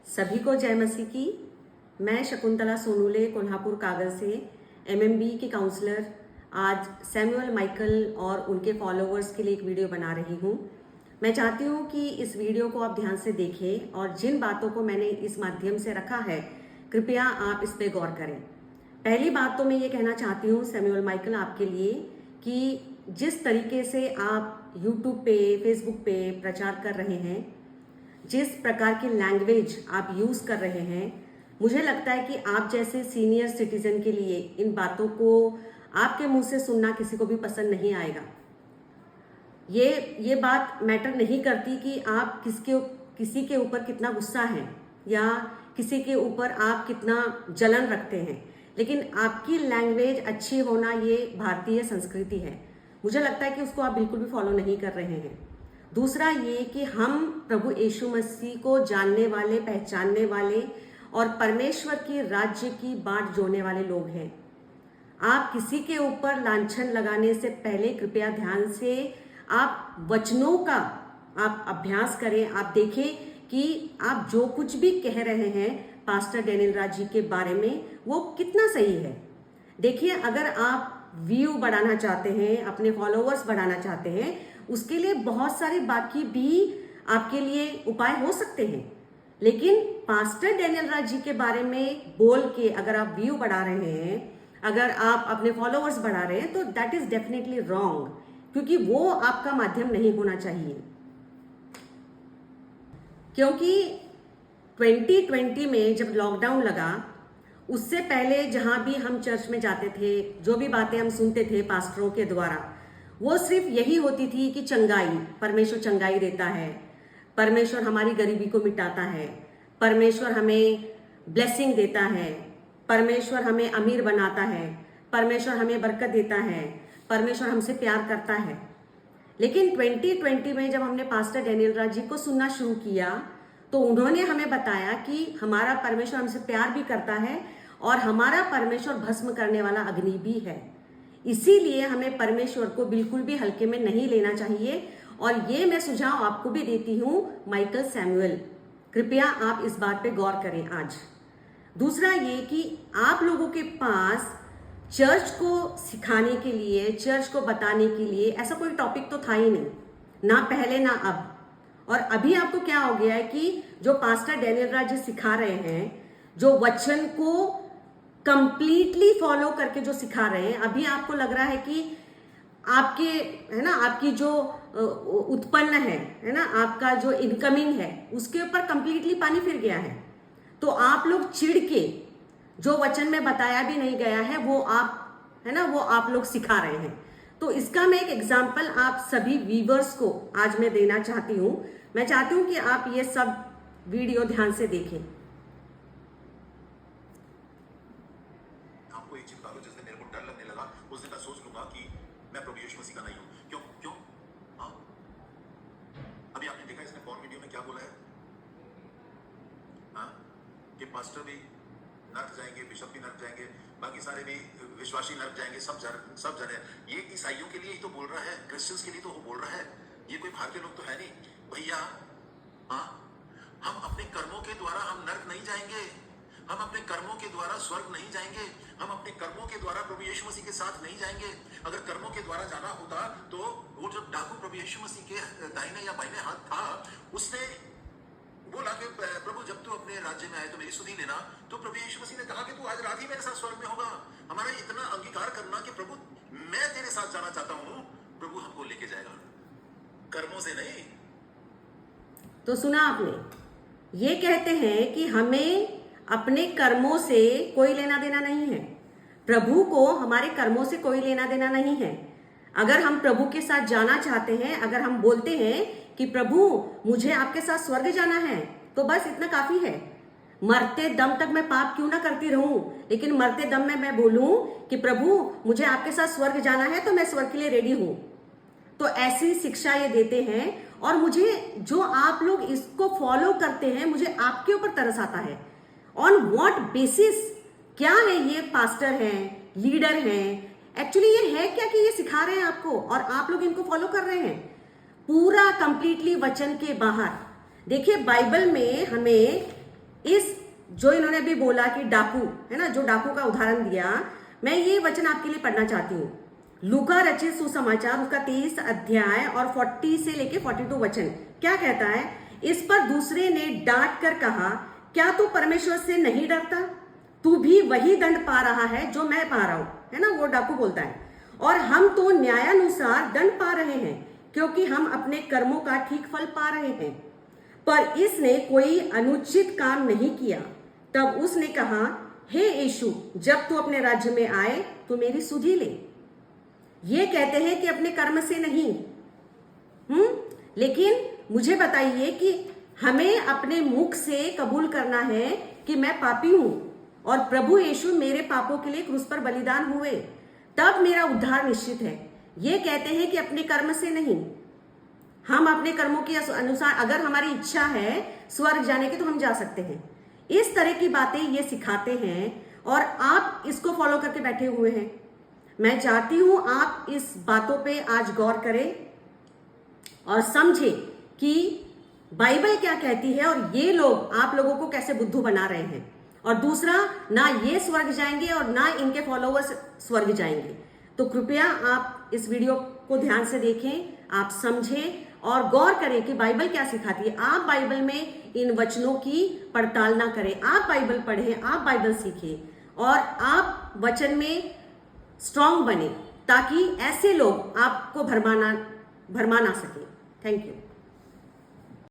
सभी को जय मसीह की। मैं शकुंतला सोनूले कोल्हापुर कागज से एमएमबी के काउंसलर आज सैमुअल माइकल और उनके फॉलोअर्स के लिए एक वीडियो बना रही हूँ। मैं चाहती हूँ कि इस वीडियो को आप ध्यान से देखें और जिन बातों को मैंने इस माध्यम से रखा है कृपया आप इस पे गौर करें। पहली बात तो मैं ये कहना चाहती हूँ सैमुअल माइकल आपके लिए कि जिस तरीके से आप यूट्यूब पे फेसबुक पे प्रचार कर रहे हैं, जिस प्रकार की लैंग्वेज आप यूज कर रहे हैं, मुझे लगता है कि आप जैसे सीनियर सिटीजन के लिए इन बातों को आपके मुंह से सुनना किसी को भी पसंद नहीं आएगा। ये बात मैटर नहीं करती कि आप किसी के ऊपर कितना गुस्सा है या किसी के ऊपर आप कितना जलन रखते हैं, लेकिन आपकी लैंग्वेज अच्छी होना ये भारतीय संस्कृति है। मुझे लगता है कि उसको आप बिल्कुल भी फॉलो नहीं कर रहे हैं। दूसरा ये कि हम प्रभु यीशु मसीह को जानने वाले, पहचानने वाले और परमेश्वर की राज्य की बाट जोड़ने वाले लोग हैं। आप किसी के ऊपर लांछन लगाने से पहले कृपया ध्यान से आप वचनों का आप अभ्यास करें। आप देखें कि आप जो कुछ भी कह रहे हैं पास्टर डैनियल राज जी के बारे में वो कितना सही है। देखिए, अगर आप व्यू बढ़ाना चाहते हैं, अपने फॉलोअर्स बढ़ाना चाहते हैं, उसके लिए बहुत सारी बाकी भी आपके लिए उपाय हो सकते हैं, लेकिन पास्टर डैनियल राज जी के बारे में बोल के अगर आप व्यू बढ़ा रहे हैं, अगर आप अपने फॉलोअर्स बढ़ा रहे हैं, तो दैट इज डेफिनेटली रॉन्ग, क्योंकि वो आपका माध्यम नहीं होना चाहिए। क्योंकि 2020 में जब लॉकडाउन लगा, उससे पहले जहां भी हम चर्च में जाते थे, जो भी बातें हम सुनते थे पास्टरों के द्वारा, वो सिर्फ यही होती थी कि चंगाई, परमेश्वर चंगाई देता है, परमेश्वर हमारी गरीबी को मिटाता है, परमेश्वर हमें ब्लेसिंग देता है, परमेश्वर हमें अमीर बनाता है, परमेश्वर हमें बरकत देता है, परमेश्वर हमसे प्यार करता है। लेकिन 2020 में जब हमने पास्टर डैनियल राज जी को सुनना शुरू किया तो उन्होंने हमें बताया कि हमारा परमेश्वर हमसे प्यार भी करता है और हमारा परमेश्वर भस्म करने वाला अग्नि भी है। इसीलिए हमें परमेश्वर को बिल्कुल भी हल्के में नहीं लेना चाहिए, और ये मैं सुझाव आपको भी देती हूँ माइकल सैमुअल, कृपया आप इस बात पे गौर करें आज। दूसरा ये कि आप लोगों के पास चर्च को सिखाने के लिए, चर्च को बताने के लिए ऐसा कोई टॉपिक तो था ही नहीं, ना पहले ना अब। और अभी आपको क्या हो गया है कि जो पास्टर डैनियल राज जी सिखा रहे हैं, जो वचन को कंप्लीटली फॉलो करके जो सिखा रहे हैं, अभी आपको लग रहा है कि आपके है ना, आपकी जो उत्पन्न है ना, आपका जो इनकमिंग है उसके ऊपर कंप्लीटली पानी फिर गया है। तो आप लोग चिढ़ के जो वचन में बताया भी नहीं गया है वो आप है ना, वो आप लोग सिखा रहे हैं। तो इसका मैं एक एग्जाम्पल आप सभी व्यूअर्स को आज मैं देना चाहती हूँ। मैं चाहती हूँ कि आप ये सब वीडियो ध्यान से देखें। आपको एक चीज बता दो, जिस दिन मेरे को डर लगने लगा उस दिन मैं सोच लूंगा कि मैं प्रभु यीशु मसीह का नहीं हूं। क्यों क्यों हाँ, अभी आपने देखा इसने कौन वीडियो में क्या बोला है, हाँ, कि पास्टर भी नर्क जाएंगे, बिशप भी नर्क जाएंगे, बाकी सारे भी विश्वासी नर्क जाएंगे, सब जन है। ये ईसाइयों के लिए ही तो बोल रहा है, क्रिश्चियंस के लिए तो वो बोल रहा है, ये कोई बाहर के लोग तो है नहीं भैया। हाँ, हम अपने कर्मों के द्वारा हम नर्क नहीं जाएंगे, हम अपने कर्मों के द्वारा स्वर्ग नहीं जाएंगे, हम अपने कर्मों के द्वारा प्रभु यीशु मसीह के साथ नहीं जाएंगे। अगर कर्मों के द्वारा जाना होता तो वो जो डाकू प्रभु यीशु मसीह के दाहिने या बाइने हाथ था, उसने बोला कि प्रभु जब तू अपने राज्य में आए तो मेरी सुधि लेना। तो प्रभु यीशु मसीह ने कहा कि तू आज रात ही मेरे साथ स्वर्ग में होगा। हमारा इतना अंगीकार करना कि प्रभु मैं तेरे साथ जाना चाहता हूँ, प्रभु हमको लेके जाएगा, कर्मों से नहीं। तो सुना आपने, ये कहते हैं कि हमें अपने कर्मों से कोई लेना देना नहीं है, प्रभु को हमारे कर्मों से कोई लेना देना नहीं है। अगर हम प्रभु के साथ जाना चाहते हैं, अगर हम बोलते हैं कि प्रभु मुझे आपके साथ स्वर्ग जाना है, तो बस इतना काफी है। मरते दम तक मैं पाप क्यों ना करती रहूं, लेकिन मरते दम में मैं बोलूं कि प्रभु मुझे आपके साथ स्वर्ग जाना है तो मैं स्वर्ग के लिए रेडी हूं। तो ऐसी शिक्षा ये देते हैं, और मुझे जो आप लोग इसको फॉलो करते हैं, मुझे आपके ऊपर तरस आता है। ऑन व्हाट बेसिस, क्या है ये पास्टर हैं, लीडर हैं, एक्चुअली ये है क्या कि ये सिखा रहे हैं आपको और आप लोग इनको फॉलो कर रहे हैं पूरा कंप्लीटली वचन के बाहर। देखिए, बाइबल में हमें इस जो इन्होंने अभी बोला कि डाकू है ना, जो डाकू का उदाहरण दिया, मैं ये वचन आपके लिए पढ़ना चाहती हूँ। लूका रचित सुसमाचार उसका 23 अध्याय और 40 से लेके 42 वचन क्या कहता है। इस पर दूसरे ने डांट कर कहा, क्या तू परमेश्वर से नहीं डरता? तू भी वही दंड पा रहा है जो मैं पा रहा हूं, है ना, वो डाकू बोलता है। और हम तो न्यायानुसार दंड पा रहे हैं, क्योंकि हम अपने कर्मों का ठीक फल पा रहे हैं। पर इसने कोई अनुचित काम नहीं किया। तब उसने कहा, हे यीशु, जब तू अपने राज्य में आए तो मेरी सुधि ले। ये कहते हैं कि अपने कर्म से नहीं, लेकिन मुझे बताइए कि हमें अपने मुख से कबूल करना है कि मैं पापी हूं और प्रभु यीशु मेरे पापों के लिए क्रूस पर बलिदान हुए, तब मेरा उद्धार निश्चित है। ये कहते हैं कि अपने कर्म से नहीं। हम अपने कर्मों के अनुसार अगर हमारी इच्छा है स्वर्ग जाने की तो हम जा सकते हैं। इस तरह की बातें ये सिखाते हैं और आप इसको फॉलो करके बैठे हुए हैं। मैं चाहती हूं आप इस बातों पे आज गौर करें और समझें कि बाइबल क्या कहती है और ये लोग आप लोगों को कैसे बुद्धू बना रहे हैं। और दूसरा, ना ये स्वर्ग जाएंगे और ना इनके फॉलोवर्स स्वर्ग जाएंगे। तो कृपया आप इस वीडियो को ध्यान से देखें, आप समझें और गौर करें कि बाइबल क्या सिखाती है। आप बाइबल में इन वचनों की पड़ताल ना करें, आप बाइबल पढ़ें, आप बाइबल सीखें और आप वचन में स्ट्रांग बने, ताकि ऐसे लोग आपको भरमा ना सके। Thank you.